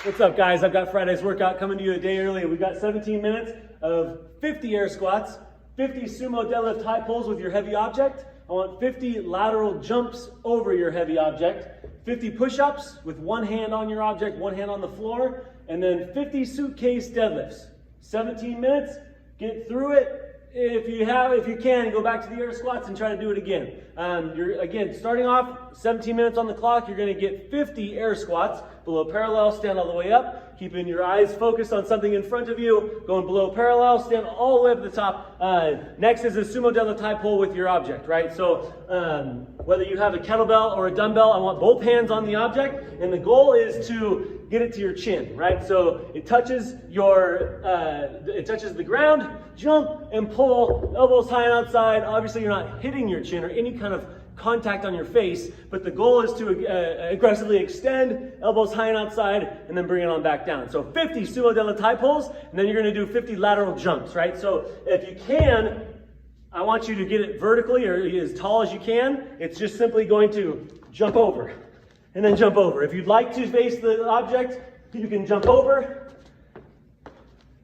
What's up, guys? I've got Friday's workout coming to you a day early. We've got 17 minutes of 50 air squats, 50 sumo deadlift high pulls with your heavy object. I want 50 lateral jumps over your heavy object, 50 push-ups with one hand on your object, one hand on the floor, and then 50 suitcase deadlifts. 17 minutes, get through it. If you can, go back to the air squats and try to do it again. You're starting off 17 minutes on the clock. You're going to get 50 air squats below parallel, stand all the way up, keeping your eyes focused on something in front of you, going below parallel, stand all the way up to the top. Next is a sumo deadlift high pull with your object, right? So whether you have a kettlebell or a dumbbell, I want both hands on the object, and the goal is to get it to your chin, right? So it touches the ground, jump and pull, elbows high and outside. Obviously you're not hitting your chin or any kind of contact on your face, but the goal is to aggressively extend, elbows high and outside, and then bring it on back down. So 50 sumo deadlift high pulls, and then you're gonna do 50 lateral jumps, right? So if you can, I want you to get it vertically or as tall as you can. It's just simply going to jump over and then jump over. If you'd like to face the object, you can jump over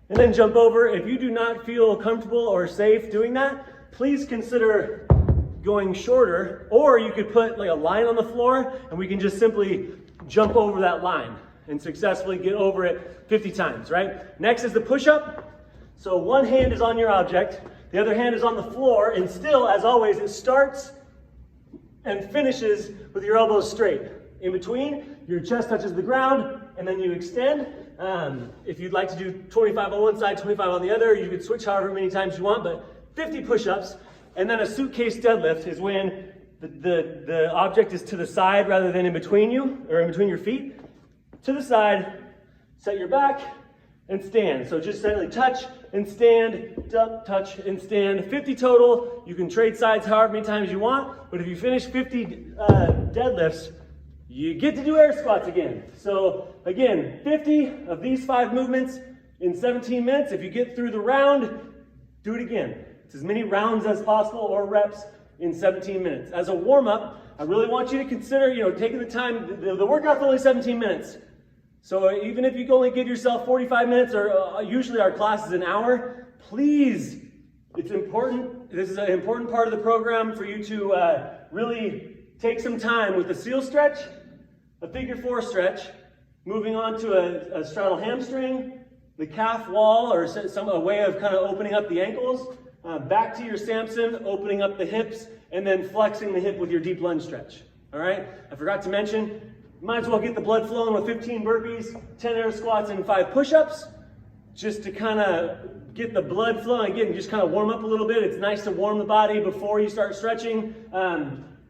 and then jump over. If you do not feel comfortable or safe doing that, please consider going shorter, or you could put like a line on the floor and we can just simply jump over that line and successfully get over it 50 times, right? Next is the push-up. So one hand is on your object, the other hand is on the floor, and still, as always, it starts and finishes with your elbows straight. In between, your chest touches the ground, and then you extend. If you'd like to do 25 on one side, 25 on the other, you could switch however many times you want, but 50 push-ups. And then a suitcase deadlift is when the object is to the side rather than in between you, or in between your feet. To the side, set your back, and stand. So just simply touch and stand, touch and stand. 50 total. You can trade sides however many times you want, but if you finish 50 deadlifts, you get to do air squats again. So again, 50 of these 5 movements in 17 minutes. If you get through the round, do it again. It's as many rounds as possible or reps in 17 minutes. As a warm-up, I really want you to consider, taking the time. The workout's only 17 minutes. So even if you can only give yourself 45 minutes, or usually our class is an hour, please, it's important. This is an important part of the program for you to really take some time with the seal stretch, a figure 4 stretch, moving on to a straddle hamstring, the calf wall, or a way of kind of opening up the ankles, back to your Samson, opening up the hips, and then flexing the hip with your deep lunge stretch. All right? I forgot to mention, you might as well get the blood flowing with 15 burpees, 10 air squats, and 5 push-ups, just to kind of get the blood flowing. Again, just kind of warm up a little bit. It's nice to warm the body before you start stretching.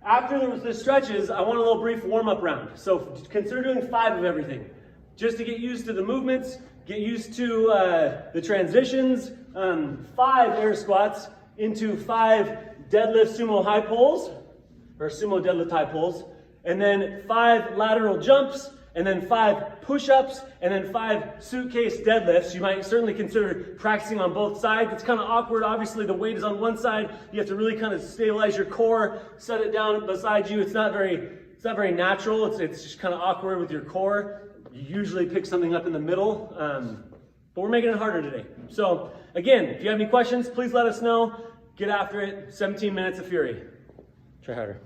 After the stretches, I want a little brief warm-up round. So consider doing 5 of everything, just to get used to the movements, get used to the transitions. 5 air squats into 5 deadlift sumo high pulls, or sumo deadlift high pulls, and then 5 lateral jumps, and then 5 push-ups, and then 5 suitcase deadlifts. You might certainly consider practicing on both sides. It's kind of awkward. Obviously, the weight is on one side. You have to really kind of stabilize your core, set it down beside you. It's not very natural. It's just kind of awkward with your core. You usually pick something up in the middle, but we're making it harder today. So again, if you have any questions, please let us know. Get after it. 17 minutes of fury. Try harder.